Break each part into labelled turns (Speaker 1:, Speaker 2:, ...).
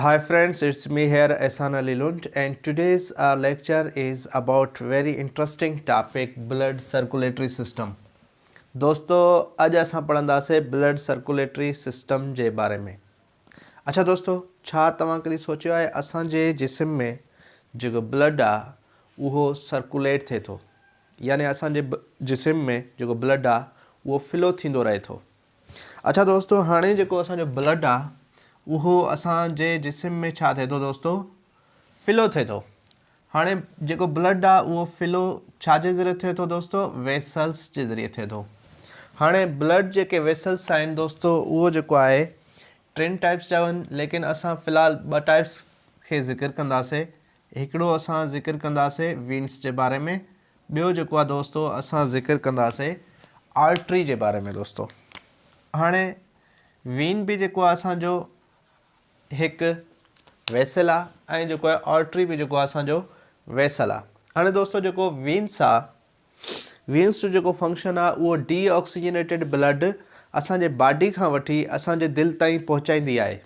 Speaker 1: Hi friends, it's me here Ehsan Ali Lund, and today's our lecture is about very interesting topic blood circulatory system. दोस्तों अज असां पढ़ंदासीं blood circulatory system जे बारे में। अच्छा दोस्तों, छा तव्हां कॾहिं सोचियो आहे असांजे जिस्म में जेको ब्लड आहे उहो सर्कुलेट थिए थो, यानी असांजे जिस्म में जेको ब्लड आहे उहो फ्लो थींदो रहे थो। अच्छा दोस्तों, हाणे जेको असांजो ब्लड आहे उहो असांजे जिस्म में छा थिए थो दोस्तों, फ्लो थिए थो। हाणे जेको ब्लड आहे उहो फ्लो छाजे ज़रिए थिए थो दोस्तों, वेसल्स जे ज़रिए थिए थो। हाणे ब्लड जेके वेसल्स आहिनि दोस्तों उहो जेको आहे टिनि टाइप्स जा आहिनि, लेकिन असां फ़िलहालु ॿ टाइप्स खे ज़िक्र कंदासीं। हिकिड़ो असां ज़िक्र कंदासीं वीन्स जे बारे में, ॿियो जेको आहे दोस्तों असां ज़िक्र कंदासीं आर्टरी जे बारे में दोस्तों। हाणे वीन बि जेको आहे असांजो हिकु वेसल आहे ऐं जेको आहे आर्टरी बि जेको आहे असांजो वेसल आहे। हाणे दोस्तों जेको वीन्स आहे, वीन्स जो जेको फंक्शन आहे उहो डीऑक्सीजनेटेड ब्लड असांजे बॉडी खां वठी असांजे दिलि ताईं पहुचाईंदी आहे,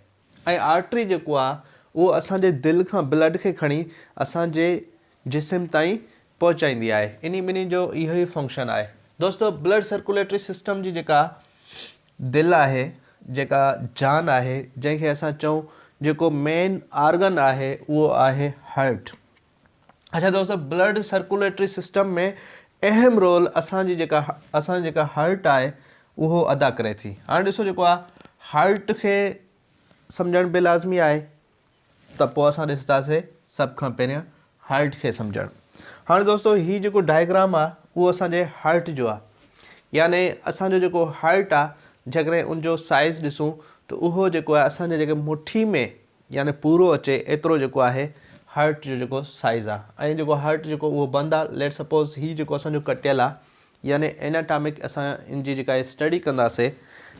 Speaker 1: ऐं आर्टरी जेको आहे उहो असांजे दिलि खां ब्लड खे खणी असांजे जिस्म ताईं पहुचाईंदी आहे। इन ॿिन्ही जो इहो ई फंक्शन आहे दोस्तों। ब्लड सर्कुलेटरी सिस्टम जी जेका दिलि आहे, जेका जान आहे, जंहिंखे असां चऊं जेको मेन ऑर्गन आहे उहो आहे हार्ट। अच्छा दोस्तों, ब्लड सर्कुलेटरी सिस्टम में अहम रोल असांजी जेका हार्ट आहे उहो अदा करे थी। हाणे ॾिसो जेको आहे हार्ट खे सम्झणु बि लाज़मी आहे, त पोइ असां ॾिसंदासीं सभ खां पहिरियां हार्ट खे सम्झणु। हाणे दोस्तों हीउ जेको डायग्राम आहे उहो असांजे हार्ट जो आहे, यानी असांजो जेको हार्ट आहे जेकॾहिं उनजो साइज़ ॾिसूं त उहो जेको आहे असांजे जेके मुठी में यानी पूरो अचे एतिरो जेको आहे हार्ट जो जेको साइज़ आहे। ऐं जेको हार्ट जेको उहो बंदि आहे, लेट सपोज़ हीउ जेको असांजो कटियल आहे यानी एनाटॉमिक असां इन जी जेका स्टडी कंदासीं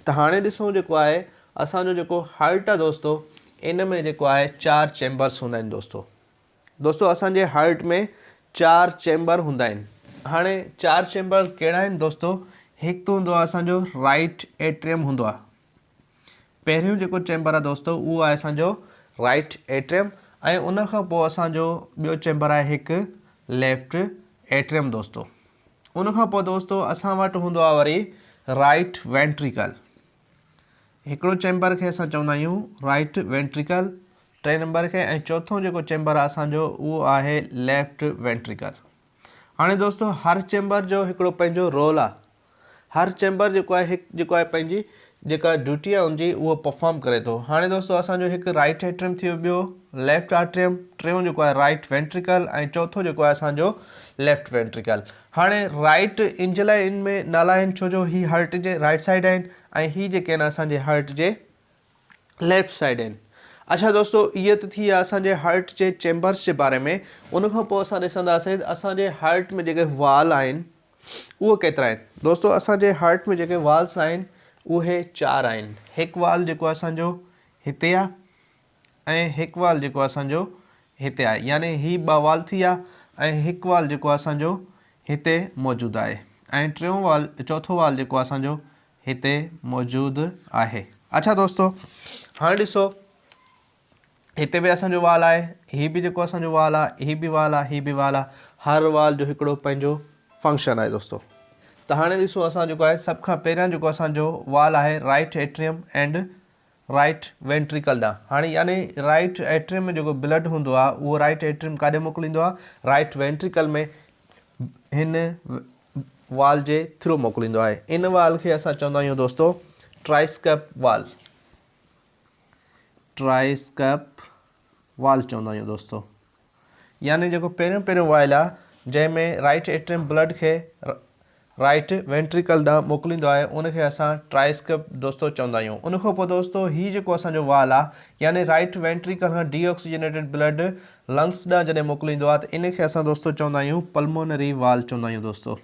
Speaker 1: त हाणे ॾिसूं जेको आहे असांजो जेको हार्ट आहे दोस्तों, इन में जेको आहे 4 चैम्बर्स हूंदा आहिनि दोस्तों असांजे हार्ट में 4 चैम्बर हूंदा आहिनि। हाणे 4 चैम्बर कहिड़ा आहिनि दोस्तों? हिकु त हूंदो आहे असांजो राइट एट्रियम हूंदो आहे। पहिरियों जेको चैम्बर आहे दोस्तों उहो आहे असांजो राइट एट्रियम, ऐं उन खां पोइ असांजो ॿियो चैम्बर आहे हिकु लेफ्ट एट्रियम दोस्तों। उन खां पोइ दोस्तों असां वटि हूंदो आहे वरी राइट वेंट्रिकल। हिकिड़ो चैम्बर खे असां चवंदा आहियूं राइट वेंट्रिकल, 3 नंबर खे, ऐं चौथों जेको चैम्बर आहे असांजो उहो आहे लेफ्ट वेंट्रिकल। हाणे दोस्तों हर चैम्बर जो हिकिड़ो पंहिंजो रोल आहे। हर चैम्बर जेको आहे पंहिंजी जेका ड्यूटी आहे उनजी उहो परफॉर्म करे थो। हाणे दोस्तों असांजो हिकु राइट एट्रियम थी वियो, ॿियो लेफ्ट आर्ट्रियम, टियों जेको आहे राइट वेंट्रिकल, ऐं चौथों जेको आहे असांजो लेफ्ट वेंट्रिकल। हाणे राइट इन जे लाइ इन में नाला आहिनि छो जो ही हार्ट जे राइट साइड आहिनि, ऐं ही जेके आहिनि असांजे हार्ट जे लेफ्ट साइड आहिनि। अच्छा दोस्तों, इहे त थी आहे असांजे हार्ट जे चैम्बर्स जे बारे में। उनखां पोइ असां ॾिसंदासीं असांजे हार्ट में जेके वाल आहिनि उहो केतिरा आहिनि दोस्तों। असांजे हार्ट में जेके वाल्स आहिनि उहे 4 आहिनि। हिकु वाल जेको असांजो हिते आहे, ऐं हिकु वाल जेको असांजो हिते आहे, यानी ही 2 वाल थी विया, ऐं हिकु वाल जेको असांजो हिते मौजूदु आहे, ऐं चौथो वाल जेको असांजो हिते मौजूदु आहे। अच्छा दोस्तों, हाणे ॾिसो हिते बि असांजो वाल आहे, ही बि जेको असांजो वाल आहे, ही बि वाल आहे, ही बि वाल आहे। हर वाल जो हिकिड़ो पंहिंजो फंक्शन आहे दोस्तों। त हाणे ॾिसो असां जेको आहे सभ खां पहिरियां जेको असांजो वाल आहे right atrium and right ventricle ॾांहुं। हाणे यानी राइट एट्रियम में जेको ब्लड हूंदो आहे उहो राइट एट्रियम काॾे मोकिलींदो आहे? राइट वेंट्रिकल में हिन वाल जे थ्रू मोकिलींदो आहे। इन वाल खे असां चवंदा आहियूं दोस्तों ट्राइस्कप वाल। ट्राइस्कप वाल चवंदा आहियूं दोस्तों, यानी जेको पहिरियों वाल आहे जंहिंमें राइट एट्रियम ब्लड खे राइट वेंट्रिकल ॾांहुं मोकिलींदो आहे उनखे असां ट्राइस्कप दोस्तों चवंदा आहियूं। उनखां पोइ दोस्तों हीउ जेको असांजो वाल आहे यानी राइट वेंट्रिकल खां डीऑक्सीजनेटेड ब्लड लंग्स ॾांहुं जॾहिं मोकिलींदो आहे त इनखे असां दोस्तों चवंदा आहियूं पल्मोनरी वाल चवंदा आहियूं दोस्तों।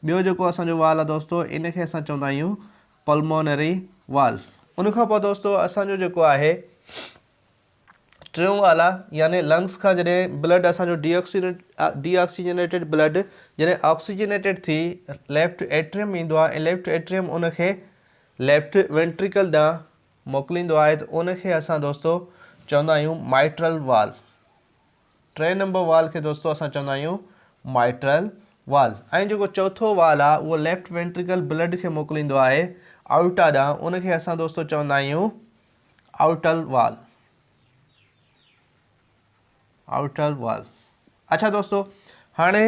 Speaker 1: ॿियो जेको असांजो वाल आहे दोस्तों इनखे असां चवंदा आहियूं पल्मोनरी वाल। उनखां पोइ दोस्तों असांजो जेको आहे टियों वाल आहे, यानी लंग्स खां जॾहिं ब्लड असांजो डीऑक्सीजनेटेड ब्लड जॾहिं ऑक्सीजनेटेड थी लेफ्ट एट्रियम में ईंदो आहे, ऐं लेफ्ट एट्रियम उनखे लेफ्ट वेंट्रिकल ॾांहुं मोकिलींदो आहे, त उनखे असां दोस्तों चवंदा आहियूं माइट्रल वाल। 3 नंबर वाल खे दोस्तों असां चवंदा आहियूं माइट्रल वाल। ऐं जेको चौथो वाल आहे उहो लेफ्ट वेंट्रिकल ब्लड खे मोकिलींदो आहे आउटा ॾांहुं, उनखे असां दोस्तों चवंदा आहियूं आउटल वाल। आउटर वाल। अच्छा दोस्तों, हाणे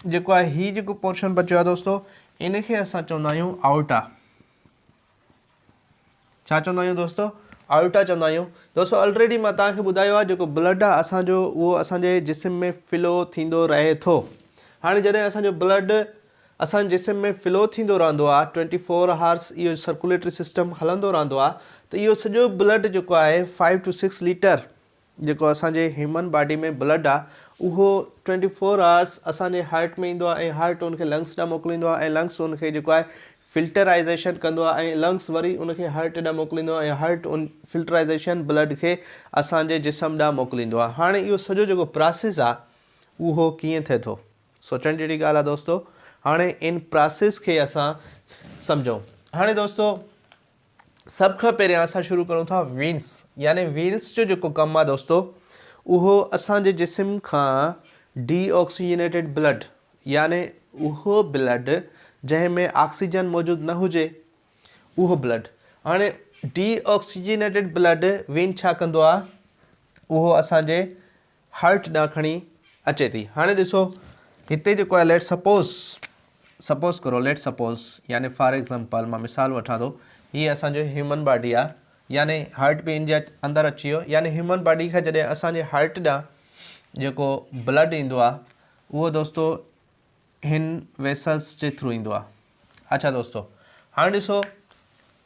Speaker 1: जेको आहे ही जेको पोर्शन बचियो आहे दोस्तों, इनखे असां चवंदा आहियूं आउटा। छा चवंदा आहियूं दोस्तों? आउटा चवंदा आहियूं। दोस्तों ऑलरेडी मां तव्हांखे ॿुधायो आहे जेको ब्लड आहे असांजो उहो असांजे जिस्म में फ्लो थींदो रहे थो। हाणे जॾहिं असांजो ब्लड असांजे जिस्म में फ्लो थींदो रहंदो आहे 24 आवर्स इहो सर्कुलेटरी सिस्टम हलंदो रहंदो आहे, त इहो सॼो ब्लड जेको आहे 5 to 6 लीटर जेको असांजे ह्यूमन बॉडी में ब्लड आहे उहो 24 आवर्स असांजे हार्ट में ईंदो आहे ऐं हार्ट उनखे लंग्स ॾांहुं मोकिलींदो आहे ऐं लंग्स उनखे जेको आहे फिल्टराइज़ेशन कंदो आहे ऐं लंग्स वरी उनखे हार्ट ॾांहुं मोकिलींदो आहे ऐं हार्ट उन फिल्टराइज़ेशन ब्लड खे असांजे जिस्म ॾांहुं मोकिलींदो आहे। हाणे इहो सॼो जेको प्रोसेस आहे उहो कीअं थिए थो, सोचण जहिड़ी ॻाल्हि आहे दोस्तों। हाणे इन प्रोसेस खे असां सम्झूं। हाणे दोस्तों सभ खां पहिरियां असां शुरू करूं था वीन्स, यानी वीन्स जो जेको कमु आहे दोस्तों उहो असांजे जिस्म खां डीऑक्सीजनेटेड ब्लड, यानी उहो ब्लड जंहिंमें ऑक्सीजन मौजूदु न हुजे उहो ब्लड। हाणे डीऑक्सीजनेटेड ब्लड वीन छा कंदो आहे, उहो असांजे हार्ट ॾांहुं खणी अचे थी। हाणे ॾिसो हिते जेको आहे लेट सपोज़ करो, लेट सपोज़ यानी फॉर एग्ज़ाम्पल मां मिसाल वठां थो, हीअ असांजो ह्यूमन बॉडी आहे, यानी हार्ट बि इन जे अंदरि अची वियो, यानी ह्यूमन बॉडी खां जॾहिं असांजे हार्ट ॾांहुं जेको ब्लड ईंदो आहे उहो दोस्तों हिन वेसल्स जे थ्रू ईंदो आहे। अच्छा दोस्तों, हाणे ॾिसो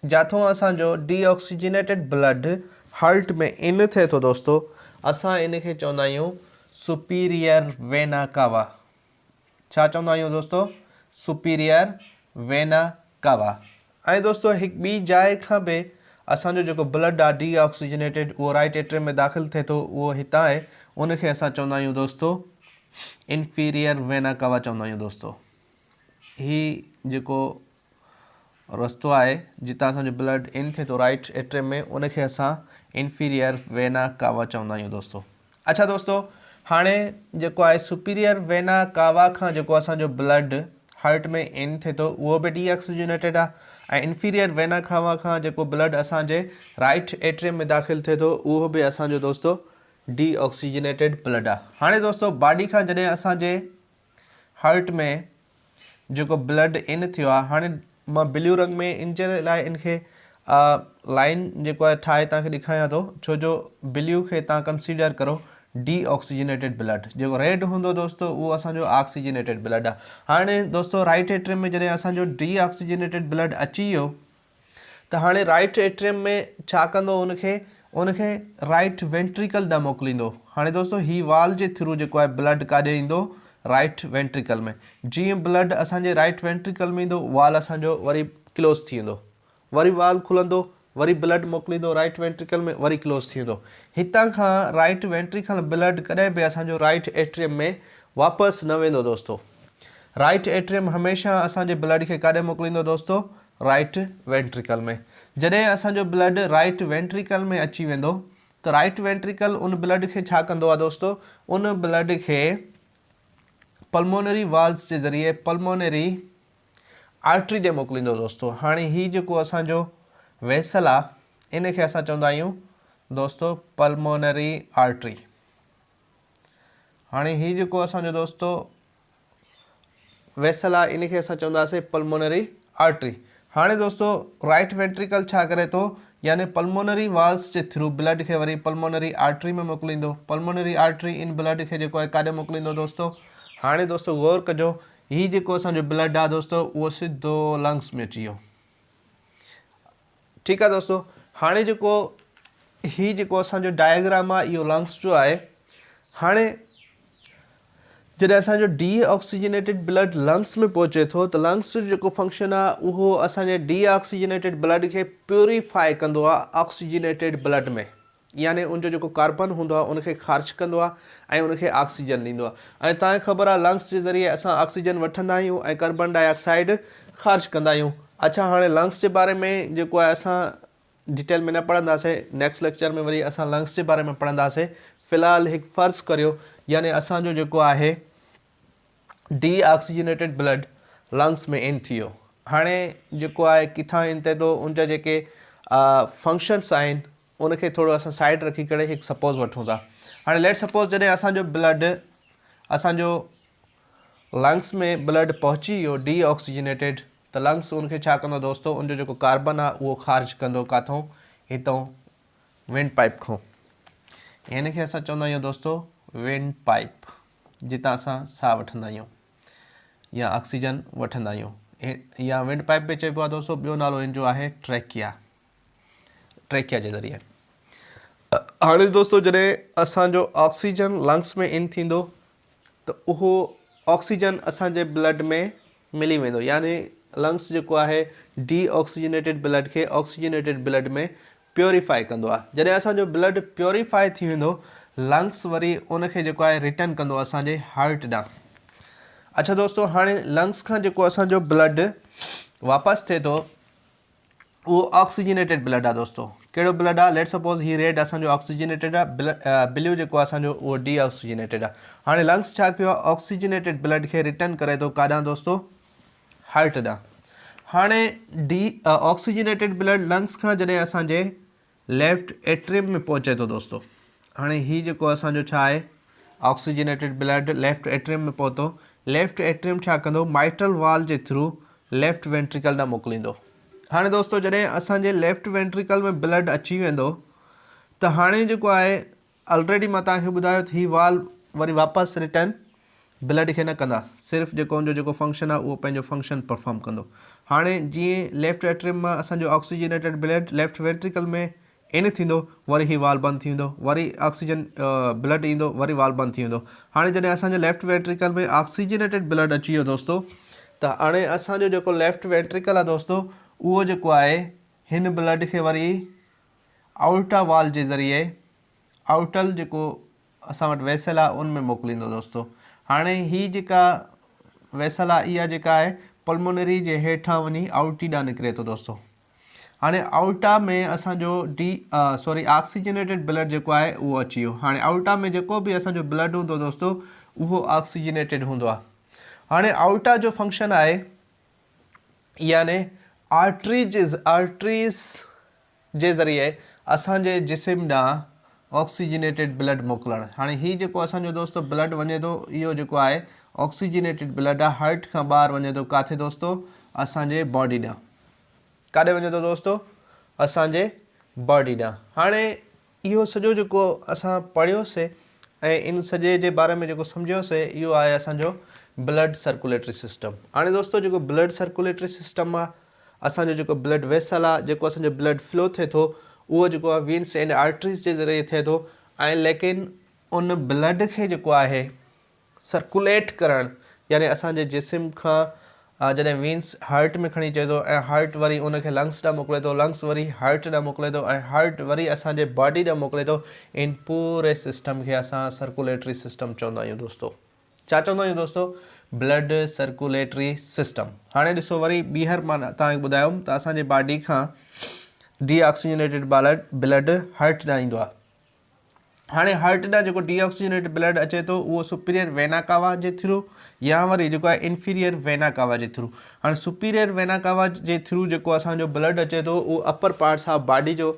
Speaker 1: जिथां असांजो डीऑक्सीजनेटेड ब्लड हार्ट में इन थिए थो दोस्तों, असां इन खे चवंदा आहियूं सुपीरियर वेना कावा। छा चवंदा आहियूं दोस्तों? Superior vena cava. ऐं दोस्तों हिकु ॿी जाइ खां बि असांजो जेको ब्लड आहे डीऑक्सीजनेटेड उहो राइट एट्रियम में दाख़िल थिए थो, उहो हितां आहे, उनखे असां चवंदा आहियूं दोस्तों इंफीरियर वेना कावा चवंदा आहियूं दोस्तों। ही जेको रस्तो आहे जितां असांजो ब्लड इन थिए थो राइट एट्रियम में, उनखे असां इंफीरियर वेना कावा चवंदा आहियूं दोस्तों। अच्छा दोस्तों, हाणे जेको आहे सुपीरियर वेना कावा खां जेको असांजो ब्लड हार्ट में इन थिए थो उहो बि डीऑक्सीजनेटेड आहे, ऐं इंफीरियर वेना कावा खां जेको ब्लड असांजे राइट एट्रियम में दाख़िल थिए थो उहो बि असांजो दोस्तों डीऑक्सीजनेटेड ब्लड आहे। हाणे दोस्तों बॉडी खां जॾहिं असांजे हार्ट में जेको ब्लड इन थियो आहे, हाणे मां ब्लू रंग में इन जे लाइ इनखे लाइन जेको आहे ठाहे तव्हांखे ॾेखारियां थो, छो जो ब्लू खे तव्हां कंसीडर करो डीऑक्सीजनेटेड ब्लड, जेको रेड हूंदो दोस्तों उहो असांजो ऑक्सीजनेटेड ब्लड आहे। हाणे दोस्तों राइट एट्रियम में जॾहिं असांजो डीऑक्सीजनेटेड ब्लड अची वियो त हाणे राइट एट्रियम में छा कंदो, उनखे राइट वेंट्रिकल ॾांहुं मोकिलींदो। हाणे दोस्तों ही वाल जे थ्रू जेको आहे ब्लड काॾे ईंदो, राइट वेंट्रिकल में। जीअं ब्लड असांजे राइट वेंट्रिकल में ईंदो वाल असांजो वरी क्लोज़ थी वेंदो, वरी वाल खुलंदो, वरी ब्लड मोकिलींदो राइट वेंट्रिकल में, वरी क्लोज़ थी वेंदो। हितां खां राइट वेंट्रिकल ब्लड कॾहिं बि असांजो राइट एट्रियम में वापसि न वेंदो दोस्तों। राइट एट्रियम हमेशह असांजे ब्लड खे काॾे मोकिलींदो दोस्तों? राइट वेंट्रिकल में। जॾहिं असांजो ब्लड राइट वेंट्रिकल में अची वेंदो त राइट वेंट्रिकल उन ब्लड खे छा कंदो आहे दोस्तों? उन ब्लड खे पल्मोनरी वाल्स जे ज़रिए पल्मोनरी आर्टरी ॾे मोकिलींदो दोस्तों। हाणे ही जेको असांजो वेसल आहे इन खे असां चवंदा आहियूं दोस्तों पल्मोनरी आर्टरी। हाणे ही जेको असांजो दोस्तों वेसल आहे इन खे असां चवंदासीं पल्मोनरी आर्टरी। हाणे दोस्तों राइट वेंट्रिकल छा करे थो, यानी पल्मोनरी वाल्स जे थ्रू ब्लड खे वरी पल्मोनरी आर्टरी में मोकिलींदो। पल्मोनरी आर्टरी इन ब्लड खे जेको आहे काॾे मोकिलींदो दोस्तों? हाणे दोस्तों गौर कजो, ही जेको असांजो ब्लड आहे दोस्तों उहो सिधो लंग्स में अची वियो। ठीकु आहे दोस्तों, हाणे जेको असांजो डायग्राम आहे इहो लंग्स जो आहे। हाणे जॾहिं असांजो डीऑक्सीजनेटेड ब्लड लंग्स में पहुचे थो त लंग्स जो जेको फंक्शन आहे उहो असांजे डीऑक्सीजनेटेड ब्लड खे प्यूरिफाई कंदो आहे ऑक्सीजनेटेड ब्लड में, यानी उनजो जेको कार्बन हूंदो आहे उनखे ख़ारिज कंदो आहे ऐं उनखे ऑक्सीजन ॾींदो आहे। ऐं तव्हांखे ख़बर आहे लंग्स जे ज़रिए असां ऑक्सीजन वठंदा आहियूं ऐं कार्बन डाइऑक्साइड ख़ारिज कंदा आहियूं। अच्छा, हाणे लंग्स जे बारे में जेको आहे असां डिटेल में न पढ़ंदासीं। नेक्स्ट लेक्चर में वरी असां लंग्स जे बारे में पढ़ंदासीं। फ़िलहाल हिकु फ़र्ज़ु करियो, यानी असांजो जेको आहे डी ऑक्सीजनेटेड ब्लड लंग्स में इन थी वियो। हाणे जेको आहे किथां इन थिए थो, उनजा जेके फंक्शन्स आहिनि उनखे थोरो असां साइड रखी करे हिकु सपोज़ वठूं था। हाणे लेट सपोज़ जॾहिं असांजो ब्लड असांजो लंग्स में ब्लड पहुची वियो डी ऑक्सीजनेटेड, त लंग्स उनखे छा कंदो दोस्तों, उनजो जेको कार्बन आहे उहो ख़ारिज कंदो काथों, हितां विंड पाइप खां। हिन खे असां चवंदा आहियूं दोस्तों विंड पाइप, जितां असां साह वठंदा आहियूं या ऑक्सीजन वठंदा आहियूं, या विंड पाइप बि चइबो आहे दोस्तों। ॿियो नालो इन जो आहे ट्रैकिया, ट्रैकिया जे ज़रिए। हाणे दोस्तों जॾहिं असांजो ऑक्सीजन लंग्स में इन थींदो त उहो ऑक्सीजन असांजे ब्लड में मिली वेंदो, यानी लंग्स जेको आहे डी ऑक्सीजनेटेड ब्लड खे ऑक्सीजनेटेड ब्लड में प्योरीफाई कंदो आहे। जॾहिं असांजो ब्लड प्योरीफाई थी वेंदो, लंग्स वरी उनखे जेको आहे रिटर्न कंदो असांजे हार्ट ॾांहुं। अच्छा दोस्तों, हाणे लंग्स खां जेको असांजो ब्लड वापसि थिए थो उहो ऑक्सीजनेटेड ब्लड आहे दोस्तों। कहिड़ो ब्लड आहे? लेट सपोज़ ही रेड असांजो ऑक्सीजनेटेड आहे, ब्लू जेको आहे असांजो उहो डी ऑक्सीजनेटेड आहे। हाणे लंग्स छा कयो आहे, ऑक्सीजनेटेड ब्लड खे रिटर्न करे थो काॾां दोस्तों, हार्ट ॾांहुं। हाणे डी ऑक्सीजनेटेड ब्लड लंग्स खां जॾहिं असांजे लेफ्ट एट्रियम में पहुचे थो दोस्तों, हाणे ही जेको असांजो छा आहे, ऑक्सीजनेटेड ब्लड लेफ्ट एट्रियम में पहुतो। लेफ्ट एट्रियम छा कंदो, माइट्रल वाल जे थ्रू लेफ्ट वेंट्रिकल ॾांहुं मोकिलींदो। हाणे दोस्तों जॾहिं असांजे लेफ्ट वेंट्रिकल में ब्लड अची वेंदो त हाणे जेको आहे ऑलरेडी मां तव्हांखे ॿुधायो त ही वाल वरी वापसि रिटर्न ब्लड खे न कंदा, सिर्फ़ु जेको उनजो जेको फंक्शन आहे उहो पंहिंजो फंक्शन परफॉर्म कंदो। हाणे जीअं लेफ्ट एट्रियम मां असांजो ऑक्सीजनेटेड ब्लड लेफ्ट वेंट्रिकल में इन थींदो, वरी ही वाल बंदि थी वेंदो, वरी ऑक्सीजन ब्लड ईंदो, वरी वाल बंदि थी वेंदो। हाणे जॾहिं असांजे लेफ्ट वेंट्रिकल में ऑक्सीजनेटेड ब्लड अची वियो दोस्तों, त हाणे असांजो जेको लेफ्ट वेंट्रिकल आहे दोस्तों, उहो जेको आहे हिन ब्लड खे वरी आउटा वाल जे ज़रिए आउटल जेको असां वटि वेसल आहे उन में मोकिलींदो दोस्तों। हाणे ही जेका वेसल आहे इहा जेका आहे पल्मोनरी जे हेठां वञी आउटी ॾांहुं निकिरे थो दोस्तों। हाणे आउटा में असांजो ऑक्सीजनेटेड ब्लड जेको आहे उहो अची वियो। हाणे आउटा में जेको बि असांजो ब्लड हूंदो दोस्तों उहो ऑक्सीजनेटेड हूंदो आहे। हाणे आउटा जो फंक्शन आहे, यानी आर्टरीज़ जे ज़रिए असांजे जिस्म ॾांहुं ऑक्सीजनेटेड ब्लड मोकिलणु। हाणे ही जेको असांजो दोस्तों ब्लड वञे थो, इहो जेको आहे ऑक्सीजनेटेड ब्लड आहे, हार्ट खां ॿाहिरि वञे थो किथे दोस्तों, असांजे बॉडी ॾांहुं। काॾे वञे थो दोस्तों, असांजे बॉडी ॾांहुं। हाणे इहो सॼो जेको असां पढ़ियोसीं ऐं इन सॼे जे बारे में जेको सम्झियोसीं, इहो आहे असांजो ब्लड सर्कुलेटरी सिस्टम। हाणे दोस्तों जेको ब्लड सर्कुलेटरी सिस्टम आहे, असांजो जेको ब्लड वेसल आहे, जेको असांजो ब्लड फ्लो थिए थो, उहो जेको आहे वीन्स एंड आर्टरीज़ जे ज़रिए थिए थो। ऐं लेकिन उन ब्लड खे जेको आहे सर्कुलेट करणु, यानी असांजे जिस्म खां जॾहिं वीन्स हार्ट में खणी अचे थो ऐं हार्ट वरी उनखे लंग्स ॾांहुं मोकिले थो, लंग्स वरी हार्ट ॾांहुं मोकिले थो ऐं हार्ट वरी असांजे बॉडी ॾांहुं मोकिले थो, इन पूरे सिस्टम खे असां सर्कुलेटरी सिस्टम चवंदा आहियूं दोस्तों। छा चवंदा आहियूं दोस्तों? Blood circulatory system. हाणे ॾिसो वरी ॿीहर मां तव्हांखे ॿुधायुमि त असांजे बॉडी खां डी ऑक्सीजनेटेड ब्लड हार्ट ॾांहुं ईंदो आहे। हाणे हार्ट ॾांहुं जेको डी ऑक्सीजनेटेड ब्लड अचे थो उहो सुपीरियर वेना कावा जे थ्रू या वरी जेको आहे इन्फीरियर वेना कावा जे थ्रू। हाणे सुपीरियर वेना कावा जे थ्रू जेको असांजो ब्लड अचे थो उहो अपर पार्ट्स ऑफ बॉडी जो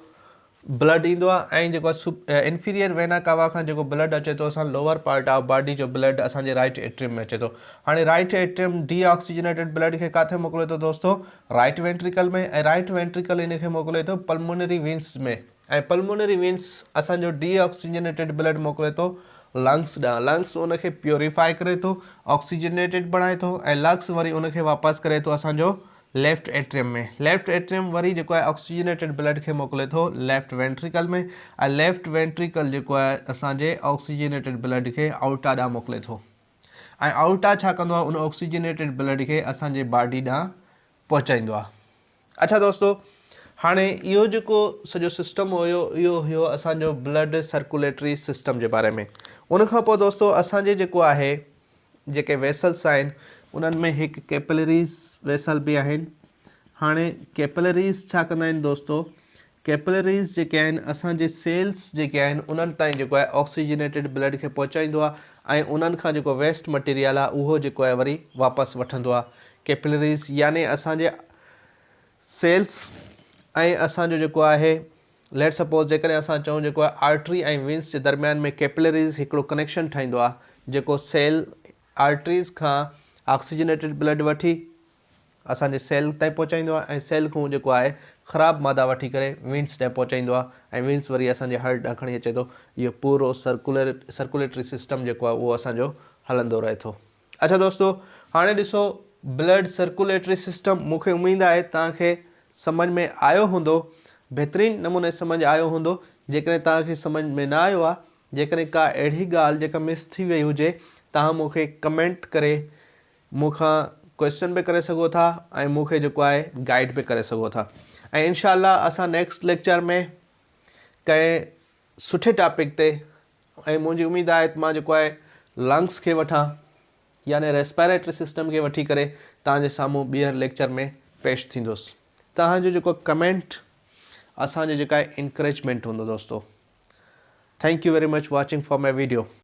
Speaker 1: ब्लड ईंदो आहे, ऐं जेको इन्फीरियर वेना कावा खां जेको ब्लड अचे थो असां लोअर पार्ट ऑफ बॉडी जो ब्लड असांजे राइट एट्रियम में अचे थो। हाणे right atrium D oxygenated blood खे किथे मोकिले थो दोस्तों? राइट वेंट्रिकल में, ऐं राइट वेंट्रिकल इन खे मोकिले थो पल्मोनरी वेन्स में, ऐं पल्मोनरी वेन्स असांजो डी ऑक्सीजनेटेड ब्लड मोकिले थो लंग्स ॾांहुं। लंग्स उनखे प्योरीफाई करे थो, ऑक्सीजनेटेड बणाए थो, ऐं लंग्स वरी उनखे वापसि करे थो असांजो लेफ्ट एट्रियम में। लेफ्ट एट्रियम वरी जेको आहे ऑक्सीजनेटेड ब्लड खे मोकिले थो लेफ्ट वेंट्रिकल में, ऐं लेफ्ट वेंट्रिकल जेको आहे असांजे ऑक्सीजनेटेड ब्लड खे आउटा ॾांहुं मोकिले थो, ऐं आउटा छा कंदो आहे, उन ऑक्सीजनेटेड ब्लड खे असांजे बॉडी ॾांहुं पहुचाईंदो आहे। अच्छा दोस्तों, हाणे इहो जेको सॼो सिस्टम हुयो, इहो हुयो असांजो ब्लड सर्कुलेटरी सिस्टम जे बारे में। उनखां पोइ दोस्तों असांजे जेको आहे जेके वेसल्स आहिनि उन्हनि में हिकु कैपिलरीज़ वेसल बि आहिनि। हाणे कैपिलरीज़ छा कंदा आहिनि दोस्तों? कैपिलरीज़ जेके आहिनि असांजे सेल्स जेके आहिनि उन्हनि ताईं जेको आहे ऑक्सीजनेटेड ब्लड खे पहुचाईंदो आहे ऐं उन्हनि खां जेको वेस्ट मटीरियल आहे उहो जेको आहे वरी वापसि वठंदो आहे। कैपिलरीज़ यानी असांजे सेल्स ऐं असांजो जेको आहे लेट सपोज़ जेकॾहिं असां चऊं जेको आहे आर्टरी ऐं वेन्स जे दरमियान में कैपिलरीज़ हिकिड़ो कनेक्शन ठाहींदो आहे जेको सेल आर्टरीज़ खां ऑक्सीजनेटेड ब्लड वठी असांजे सेल ताईं पहुचाईंदो आहे ऐं सेल खां जेको आहे ख़राबु मादा वठी करे वेन्स ताईं पहुचाईंदो आहे ऐं वेन्स वरी असांजे हार्ट ॾांहुं खणी अचे थो। इहो पूरो सर्कुलेटरी सिस्टम जेको आहे उहो असांजो हलंदो रहे थो। अच्छा दोस्तो, हाणे ॾिसो ब्लड सर्कुलेटरी सिस्टम मूंखे उमेदु आहे तव्हांखे सम्झ में आयो हूंदो, बहितरीनु नमूने सम्झ आयो हूंदो। जेकॾहिं तव्हांखे सम्झ में न आयो आहे, जेकॾहिं का अहिड़ी ॻाल्हि जेका मिस थी वई हुजे, तव्हां मूंखे कमेंट करे मूंखां क्वेश्चन भी करे सघो था ऐं मूंखे जेको आहे गाइड भी करे सघो था। ऐं इंशाअल्लाह असां नेक्स्ट लेक्चर में कंहिं सुठे टॉपिक ते ऐं मुंहिंजी उमेदु आहे त मां जेको आहे लंग्स खे वठां यानी रेस्पिरेटरी सिस्टम खे वठी करे तव्हांजे साम्हूं ॿीहर लेक्चर में पेश थींदुसि। तव्हांजो जेको कमेंट असांजे जेका इनकरेजमेंट हूंदो दोस्तो। Thank U very much watching for my video.